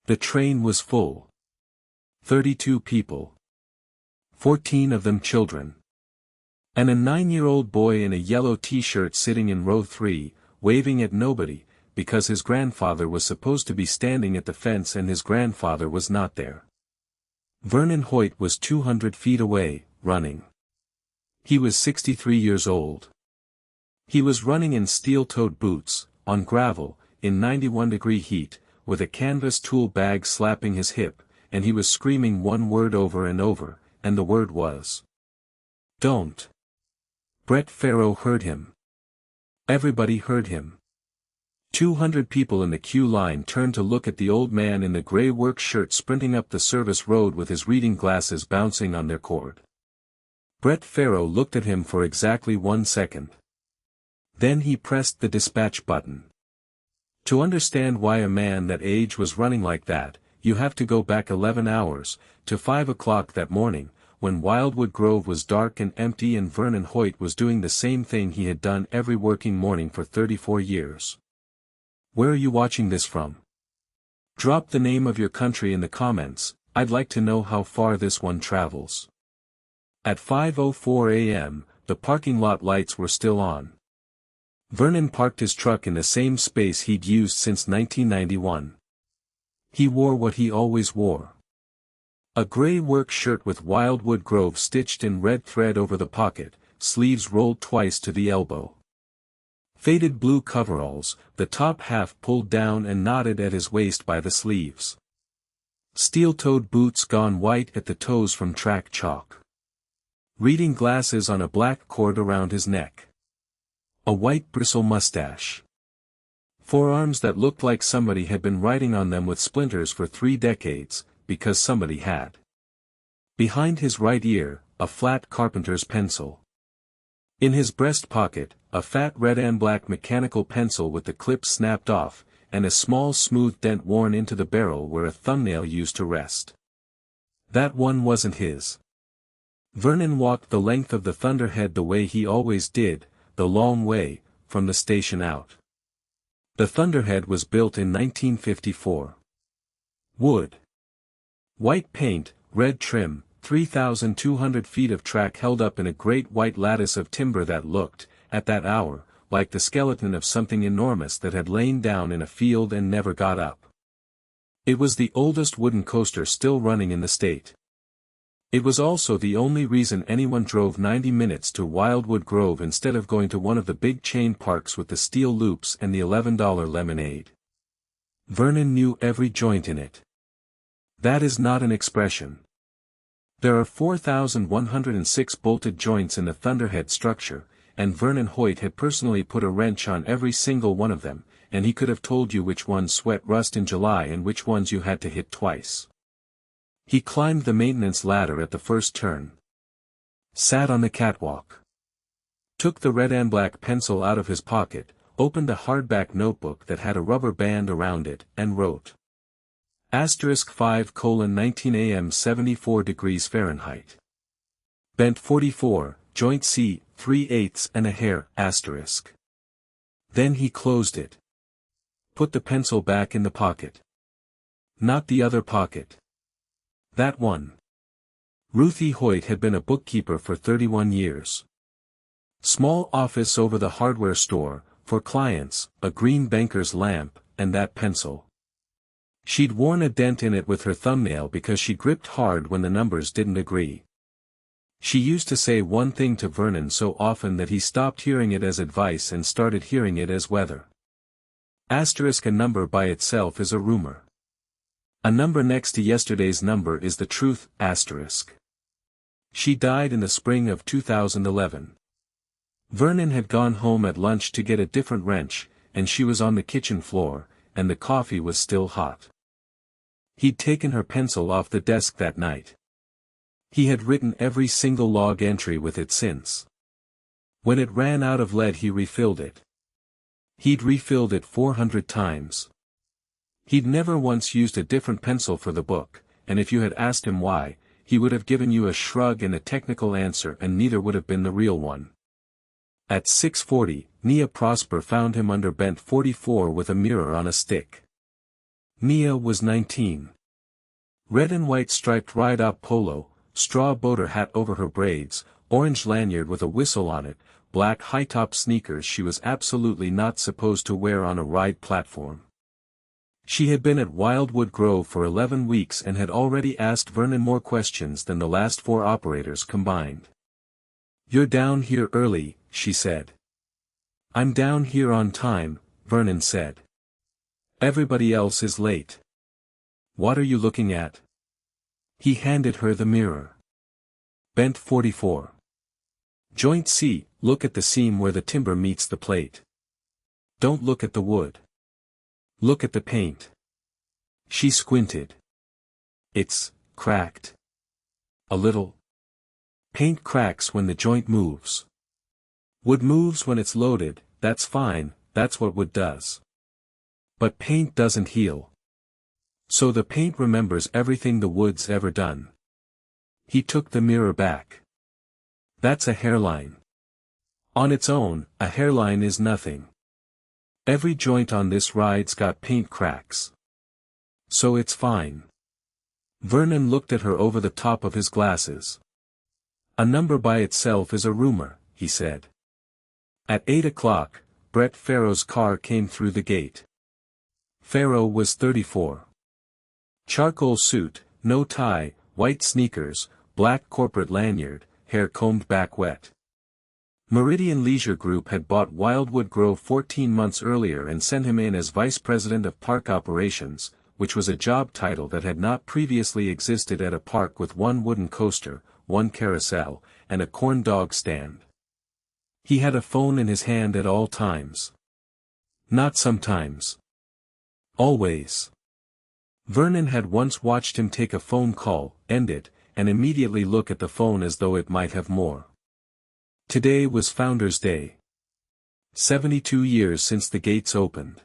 The train was full. 32 people. 14 of them children. And a 9-year-old boy in a yellow t-shirt sitting in row 3, waving at nobody, because his grandfather was supposed to be standing at the fence and his grandfather was not there. Vernon Hoyt was 200 feet away, running. He was 63 years old. He was running in steel-toed boots, on gravel, in 91-degree heat, with a canvas tool bag slapping his hip, and he was screaming one word over and over, and the word was, "Don't." Brett Farrow heard him. Everybody heard him. 200 people in the queue line turned to look at the old man in the gray work shirt sprinting up the service road with his reading glasses bouncing on their cord. Brett Farrow looked at him for exactly 1 second. Then he pressed the dispatch button. To understand why a man that age was running like that, you have to go back 11 hours, to 5 o'clock that morning, when Wildwood Grove was dark and empty and Vernon Hoyt was doing the same thing he had done every working morning for 34 years. Where are you watching this from? Drop the name of your country in the comments. I'd like to know how far this one travels. At 5:04 a.m., the parking lot lights were still on. Vernon parked his truck in the same space he'd used since 1991. He wore what he always wore. A gray work shirt with Wildwood Grove stitched in red thread over the pocket, sleeves rolled twice to the elbow. Faded blue coveralls, the top half pulled down and knotted at his waist by the sleeves. Steel-toed boots gone white at the toes from track chalk. Reading glasses on a black cord around his neck. A white bristle mustache. Forearms that looked like somebody had been writing on them with splinters for 3 decades, because somebody had. Behind his right ear, a flat carpenter's pencil. In his breast pocket, a fat red and black mechanical pencil with the clip snapped off, and a small smooth dent worn into the barrel where a thumbnail used to rest. That one wasn't his. Vernon walked the length of the Thunderhead the way he always did, the long way, from the station out. The Thunderhead was built in 1954. Wood. White paint, red trim, 3,200 feet of track held up in a great white lattice of timber that looked, at that hour, like the skeleton of something enormous that had lain down in a field and never got up. It was the oldest wooden coaster still running in the state. It was also the only reason anyone drove 90 minutes to Wildwood Grove instead of going to one of the big chain parks with the steel loops and the $11 lemonade. Vernon knew every joint in it. That is not an expression. There are 4,106 bolted joints in the Thunderhead structure, and Vernon Hoyt had personally put a wrench on every single one of them, and he could have told you which ones sweat rust in July and which ones you had to hit twice. He climbed the maintenance ladder at the first turn. Sat on the catwalk. Took the red and black pencil out of his pocket, opened a hardback notebook that had a rubber band around it, and wrote. *5:19 a.m. 74 degrees Fahrenheit. Bent 44, joint C, 3/8 and a hair, *. Then he closed it. Put the pencil back in the pocket. Not the other pocket. That one. Ruthie Hoyt had been a bookkeeper for 31 years. Small office over the hardware store, for clients, a green banker's lamp, and that pencil. She'd worn a dent in it with her thumbnail because she gripped hard when the numbers didn't agree. She used to say one thing to Vernon so often that he stopped hearing it as advice and started hearing it as weather. A number by itself is a rumor. A number next to yesterday's number is the truth, *. She died in the spring of 2011. Vernon had gone home at lunch to get a different wrench, and she was on the kitchen floor, and the coffee was still hot. He'd taken her pencil off the desk that night. He had written every single log entry with it since. When it ran out of lead he refilled it. He'd refilled it 400 times. He'd never once used a different pencil for the book, and if you had asked him why, he would have given you a shrug and a technical answer and neither would have been the real one. At 6:40, Nia Prosper found him under bent 44 with a mirror on a stick. Mia was 19. Red and white striped ride-up polo, straw boater hat over her braids, orange lanyard with a whistle on it, black high-top sneakers she was absolutely not supposed to wear on a ride platform. She had been at Wildwood Grove for 11 weeks and had already asked Vernon more questions than the last 4 operators combined. "You're down here early," she said. "I'm down here on time," Vernon said. "Everybody else is late." "What are you looking at?" He handed her the mirror. Bent 44. Joint C, look at the seam where the timber meets the plate. Don't look at the wood. Look at the paint. She squinted. It's cracked. A little. Paint cracks when the joint moves. Wood moves when it's loaded, that's fine, that's what wood does. But paint doesn't heal. So the paint remembers everything the wood's ever done. He took the mirror back. That's a hairline. On its own, a hairline is nothing. Every joint on this ride's got paint cracks. So it's fine. Vernon looked at her over the top of his glasses. A number by itself is a rumor, he said. At 8 o'clock, Brett Farrow's car came through the gate. Farrow was 34. Charcoal suit, no tie, white sneakers, black corporate lanyard, hair combed back wet. Meridian Leisure Group had bought Wildwood Grove 14 months earlier and sent him in as Vice President of Park Operations, which was a job title that had not previously existed at a park with 1 wooden coaster, 1 carousel, and a corn dog stand. He had a phone in his hand at all times. Not sometimes. Always. Vernon had once watched him take a phone call, end it, and immediately look at the phone as though it might have more. Today was Founders' Day. 72 years since the gates opened.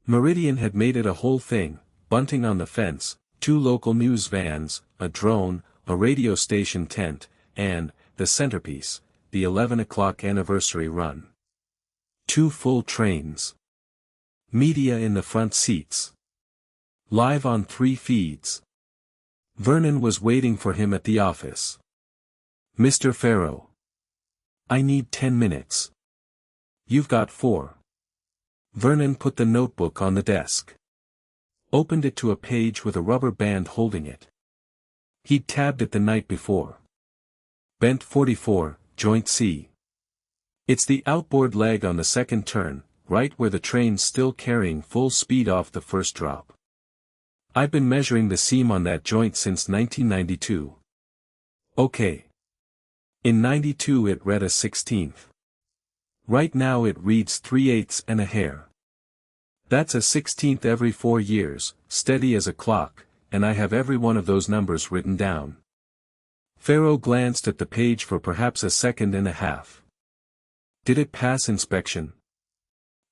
Meridian had made it a whole thing, bunting on the fence, 2 local news vans, a drone, a radio station tent, and, the centerpiece, the 11 o'clock anniversary run. 2 full trains. Media in the front seats. Live on 3 feeds. Vernon was waiting for him at the office. "Mr. Farrow. I need 10 minutes. You've got 4. Vernon put the notebook on the desk. Opened it to a page with a rubber band holding it. He'd tabbed it the night before. Bent 44, Joint C. It's the outboard leg on the second turn, right where the train's still carrying full speed off the first drop. I've been measuring the seam on that joint since 1992. Okay. In 92 it read a 16th. Right now it reads 3/8 and a hair. That's a 16th every 4 years, steady as a clock, and I have every one of those numbers written down." Farrow glanced at the page for perhaps a second and a half. "Did it pass inspection?"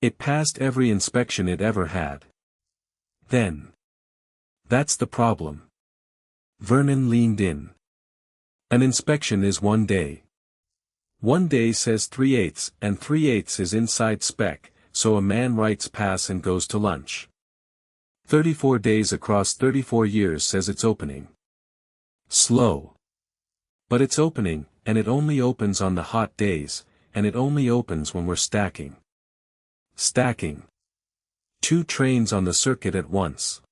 "It passed every inspection it ever had." "Then. That's the problem." Vernon leaned in. "An inspection is 1 day. 1 day says 3/8 and 3/8 is inside spec, so a man writes pass and goes to lunch. 34 days across 34 years says it's opening. Slow. But it's opening, and it only opens on the hot days, and it only opens when we're stacking. Stacking. 2 trains on the circuit at once.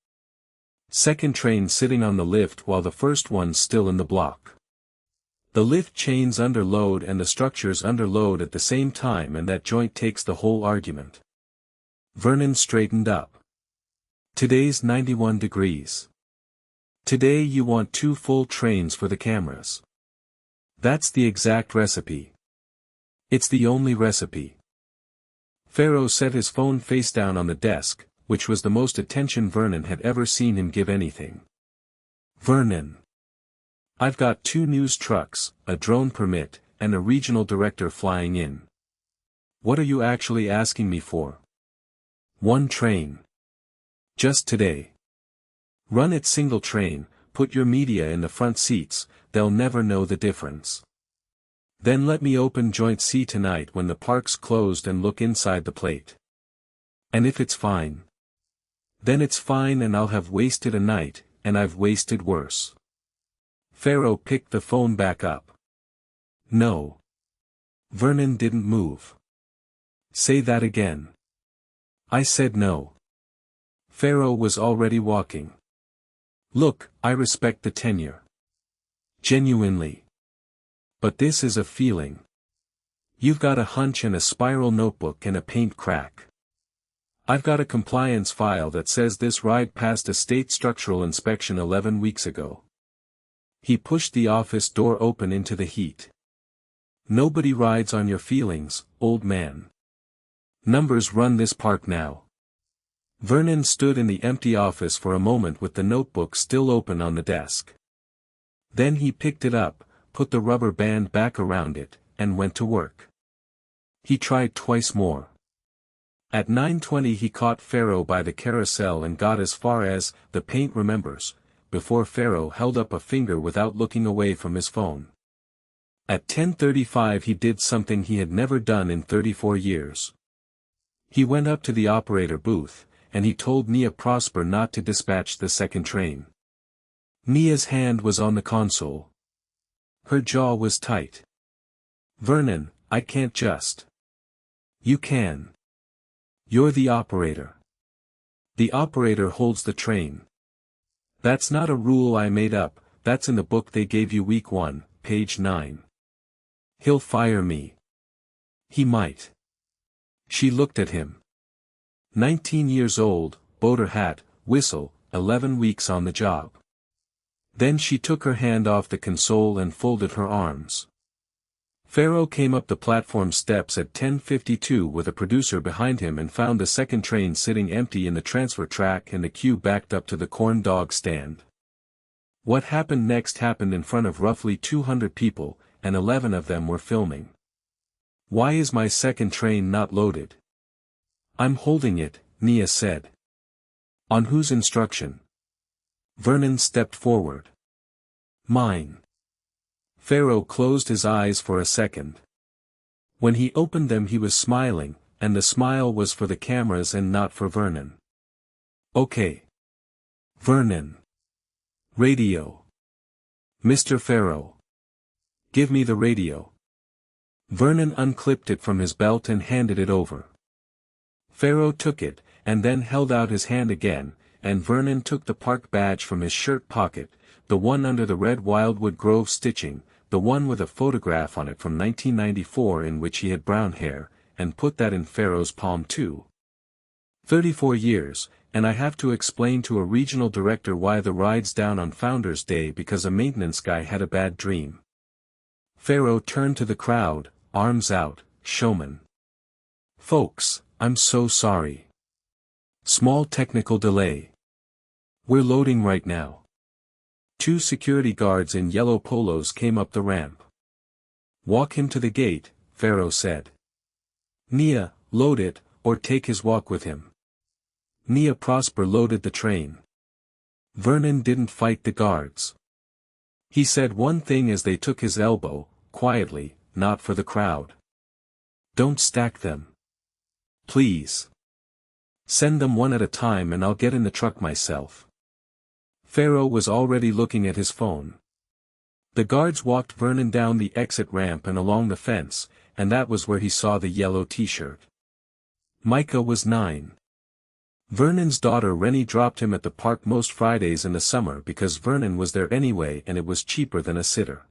Second train sitting on the lift while the first one's still in the block. The lift chains under load and the structures under load at the same time, and that joint takes the whole argument." Vernon straightened up. "Today's 91 degrees. Today you want 2 full trains for the cameras. That's the exact recipe. It's the only recipe." Farrow set his phone face down on the desk, which was the most attention Vernon had ever seen him give anything. "Vernon. I've got 2 news trucks, a drone permit, and a regional director flying in. What are you actually asking me for?" "1 train. Just today. Run it single train, put your media in the front seats, they'll never know the difference. Then let me open Joint C tonight when the park's closed and look inside the plate. And if it's fine. Then it's fine and I'll have wasted a night, and I've wasted worse. Pharaoh picked the phone back up. No. Vernon didn't move. Say that again. I said no. Pharaoh was already walking. Look, I respect the tenure. Genuinely. But this is a feeling. You've got a hunch and a spiral notebook and a paint crack. I've got a compliance file that says this ride passed a state structural inspection 11 weeks ago. He pushed the office door open into the heat. Nobody rides on your feelings, old man. Numbers run this park now. Vernon stood in the empty office for a moment with the notebook still open on the desk. Then he picked it up, put the rubber band back around it, and went to work. He tried twice more. At 9:20 he caught Pharaoh by the carousel and got as far as, the paint remembers, before Pharaoh held up a finger without looking away from his phone. At 10:35 he did something he had never done in 34 years. He went up to the operator booth, and he told Nia Prosper not to dispatch the second train. Nia's hand was on the console. Her jaw was tight. Vernon, I can't just. You can. You're the operator. The operator holds the train. That's not a rule I made up, that's in the book they gave you week 1, page 9. He'll fire me. He might. She looked at him. 19 years old, boater hat, whistle, 11 weeks on the job. Then she took her hand off the console and folded her arms. Pharaoh came up the platform steps at 10:52 with a producer behind him and found the second train sitting empty in the transfer track and the queue backed up to the corn dog stand. What happened next happened in front of roughly 200 people, and 11 of them were filming. Why is my second train not loaded? I'm holding it, Nia said. On whose instruction? Vernon stepped forward. Mine. Pharaoh closed his eyes for a second. When he opened them he was smiling, and the smile was for the cameras and not for Vernon. Okay. Vernon. Radio. Mr. Pharaoh. Give me the radio. Vernon unclipped it from his belt and handed it over. Pharaoh took it, and then held out his hand again, and Vernon took the park badge from his shirt pocket, the one under the red Wildwood Grove stitching, the one with a photograph on it from 1994 in which he had brown hair, and put that in Pharaoh's palm too. 34 years, and I have to explain to a regional director why the ride's down on Founder's Day because a maintenance guy had a bad dream. Pharaoh turned to the crowd, arms out, showman. Folks, I'm so sorry. Small technical delay. We're loading right now. 2 security guards in yellow polos came up the ramp. Walk him to the gate, Pharaoh said. Nia, load it, or take his walk with him. Nia Prosper loaded the train. Vernon didn't fight the guards. He said one thing as they took his elbow, quietly, not for the crowd. Don't stack them. Please. Send them one at a time and I'll get in the truck myself. Pharaoh was already looking at his phone. The guards walked Vernon down the exit ramp and along the fence, and that was where he saw the yellow t-shirt. Micah was 9. Vernon's daughter Rennie dropped him at the park most Fridays in the summer because Vernon was there anyway and it was cheaper than a sitter.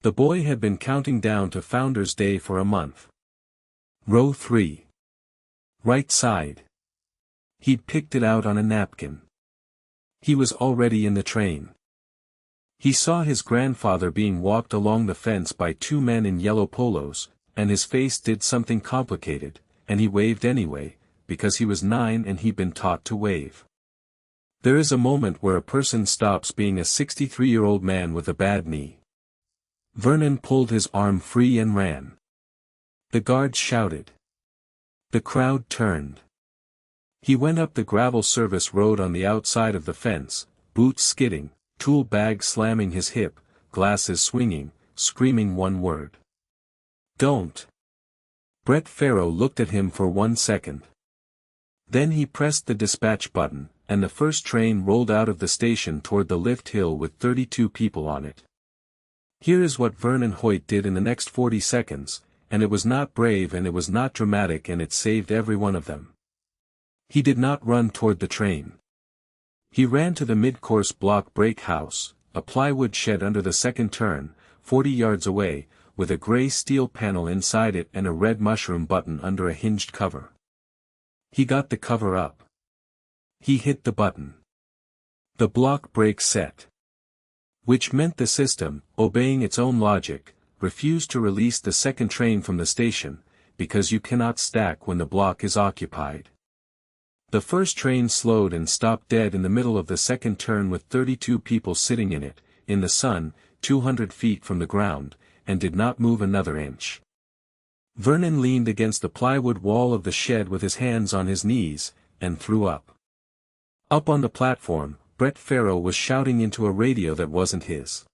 The boy had been counting down to Founder's Day for a month. Row 3. Right side. He'd picked it out on a napkin. He was already in the train. He saw his grandfather being walked along the fence by 2 men in yellow polos, and his face did something complicated, and he waved anyway, because he was 9 and he'd been taught to wave. There is a moment where a person stops being a 63-year-old man with a bad knee. Vernon pulled his arm free and ran. The guards shouted. The crowd turned. He went up the gravel service road on the outside of the fence, boots skidding, tool bag slamming his hip, glasses swinging, screaming one word. Don't. Brett Pharaoh looked at him for 1 second. Then he pressed the dispatch button, and the first train rolled out of the station toward the lift hill with 32 people on it. Here is what Vernon Hoyt did in the next 40 seconds, and it was not brave and it was not dramatic and it saved every one of them. He did not run toward the train. He ran to the mid-course block break house, a plywood shed under the second turn, 40 yards away, with a gray steel panel inside it and a red mushroom button under a hinged cover. He got the cover up. He hit the button. The block break set. Which meant the system, obeying its own logic, refused to release the second train from the station, because you cannot stack when the block is occupied. The first train slowed and stopped dead in the middle of the second turn with 32 people sitting in it, in the sun, 200 feet from the ground, and did not move another inch. Vernon leaned against the plywood wall of the shed with his hands on his knees, and threw up. Up on the platform, Brett Farrow was shouting into a radio that wasn't his.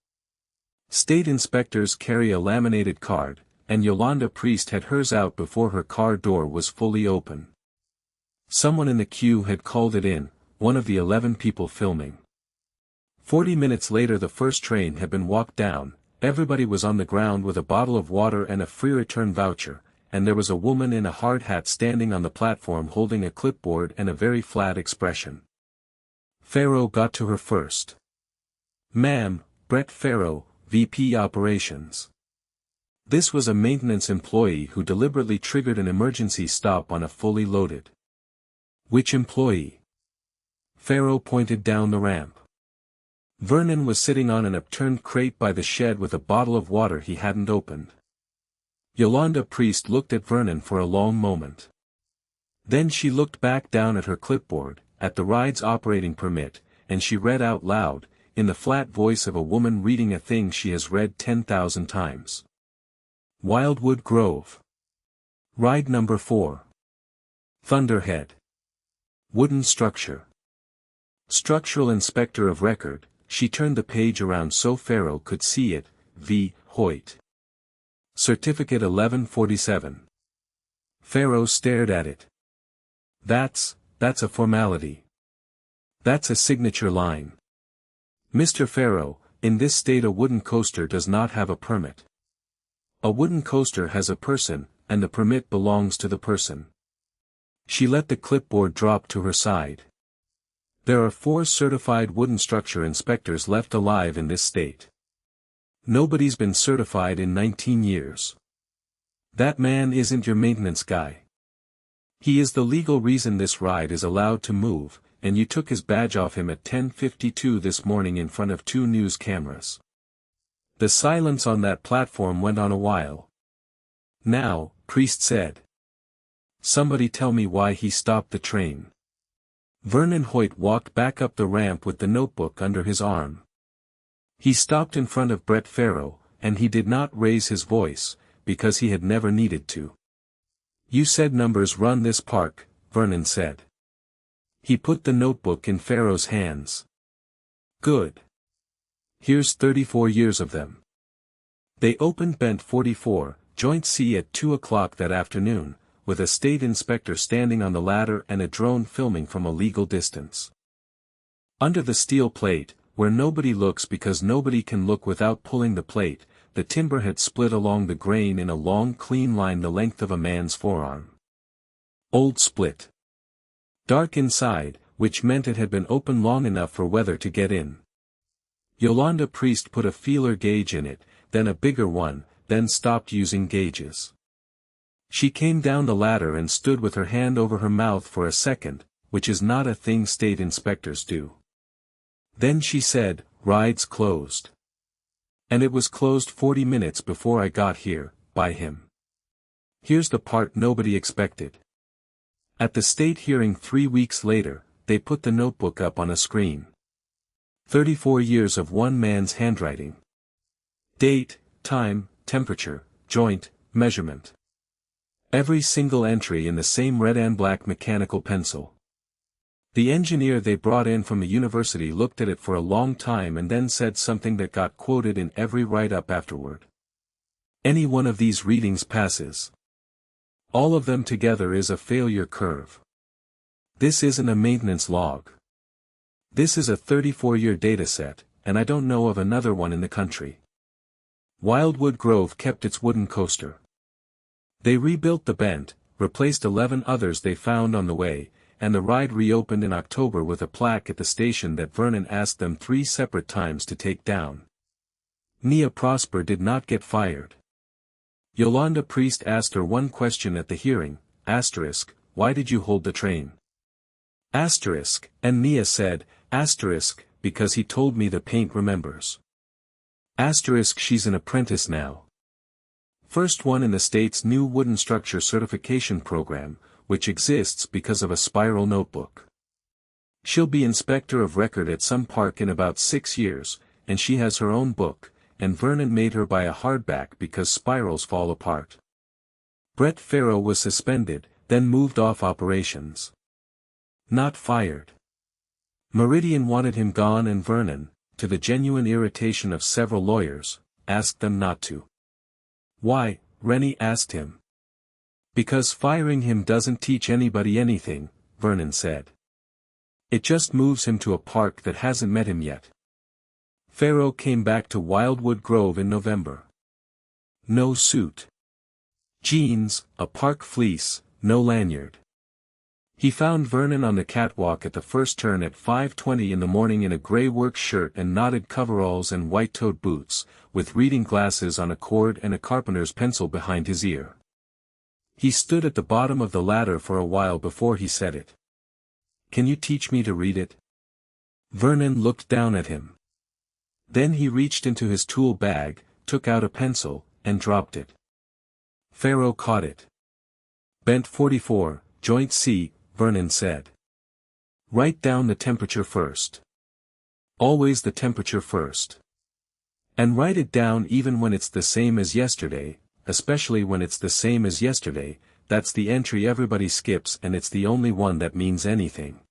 State inspectors carry a laminated card, and Yolanda Priest had hers out before her car door was fully open. Someone in the queue had called it in, one of the 11 people filming. 40 minutes later the first train had been walked down, everybody was on the ground with a bottle of water and a free return voucher, and there was a woman in a hard hat standing on the platform holding a clipboard and a very flat expression. Farrow got to her first. "Ma'am, Brett Farrow, VP Operations." This was a maintenance employee who deliberately triggered an emergency stop on a fully loaded. "Which employee?" Farrow pointed down the ramp. Vernon was sitting on an upturned crate by the shed with a bottle of water he hadn't opened. Yolanda Priest looked at Vernon for a long moment. Then she looked back down at her clipboard, at the ride's operating permit, and she read out loud, in the flat voice of a woman reading a thing she has read 10,000 times. "Wildwood Grove. Ride number 4. Thunderhead. Wooden structure. Structural inspector of record." She turned the page around so Farrow could see it, V. Hoyt. Certificate 1147. Farrow stared at it. That's a formality. That's a signature line. Mr. Farrow, in this state a wooden coaster does not have a permit. A wooden coaster has a person, and the permit belongs to the person. She let the clipboard drop to her side. There are 4 certified wooden structure inspectors left alive in this state. Nobody's been certified in 19 years. That man isn't your maintenance guy. He is the legal reason this ride is allowed to move, and you took his badge off him at 10:52 this morning in front of 2 news cameras. The silence on that platform went on a while. "Now," Priest said. "Somebody tell me why he stopped the train." Vernon Hoyt walked back up the ramp with the notebook under his arm. He stopped in front of Brett Farrow, and he did not raise his voice, because he had never needed to. "You said numbers run this park," Vernon said. He put the notebook in Farrow's hands. "Good. Here's 34 years of them." They opened Bent 44, Joint C at 2 o'clock that afternoon, with a state inspector standing on the ladder and a drone filming from a legal distance. Under the steel plate, where nobody looks because nobody can look without pulling the plate, the timber had split along the grain in a long clean line the length of a man's forearm. Old split. Dark inside, which meant it had been open long enough for weather to get in. Yolanda Priest put a feeler gauge in it, then a bigger one, then stopped using gauges. She came down the ladder and stood with her hand over her mouth for a second, which is not a thing state inspectors do. Then she said, "Ride's closed." And it was closed 40 minutes before I got here, by him. Here's the part nobody expected. At the state hearing 3 weeks later, they put the notebook up on a screen. 34 years of one man's handwriting. Date, time, temperature, joint, measurement. Every single entry in the same red and black mechanical pencil. The engineer they brought in from the university looked at it for a long time and then said something that got quoted in every write-up afterward. "Any one of these readings passes. All of them together is a failure curve. This isn't a maintenance log. This is a 34-year dataset, and I don't know of another one in the country. Wildwood Grove kept its wooden coaster. They rebuilt the bent, replaced 11 others they found on the way, and the ride reopened in October with a plaque at the station that Vernon asked them 3 separate times to take down. Nia Prosper did not get fired. Yolanda Priest asked her one question at the hearing, why did you hold the train? And Nia said, because he told me the paint remembers. She's an apprentice now. First one in the state's new wooden structure certification program, which exists because of a spiral notebook. She'll be inspector of record at some park in about 6 years, and she has her own book, and Vernon made her buy a hardback because spirals fall apart. Brett Farrow was suspended, then moved off operations. Not fired. Meridian wanted him gone, and Vernon, to the genuine irritation of several lawyers, asked them not to. Why? Rennie asked him. Because firing him doesn't teach anybody anything, Vernon said. It just moves him to a park that hasn't met him yet. Farrow came back to Wildwood Grove in November. No suit. Jeans, a park fleece, no lanyard. He found Vernon on the catwalk at the first turn at 5:20 in the morning in a gray work shirt and knotted coveralls and white-toed boots, with reading glasses on a cord and a carpenter's pencil behind his ear. He stood at the bottom of the ladder for a while before he said it. Can you teach me to read it? Vernon looked down at him. Then he reached into his tool bag, took out a pencil, and dropped it. Farrow caught it. Bent 44, joint C, Vernon said. Write down the temperature first. Always the temperature first. And write it down even when it's the same as yesterday, especially when it's the same as yesterday. That's the entry everybody skips, and it's the only one that means anything.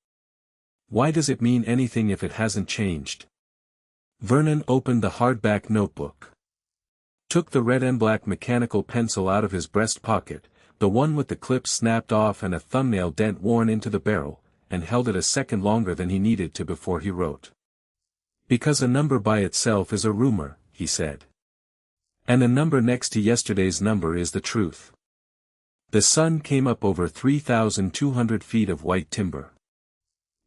Why does it mean anything if it hasn't changed? Vernon opened the hardback notebook. Took the red and black mechanical pencil out of his breast pocket, the one with the clip snapped off and a thumbnail dent worn into the barrel, and held it a second longer than he needed to before he wrote. Because a number by itself is a rumor, he said. And a number next to yesterday's number is the truth. The sun came up over 3,200 feet of white timber.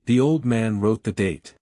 The old man wrote the date.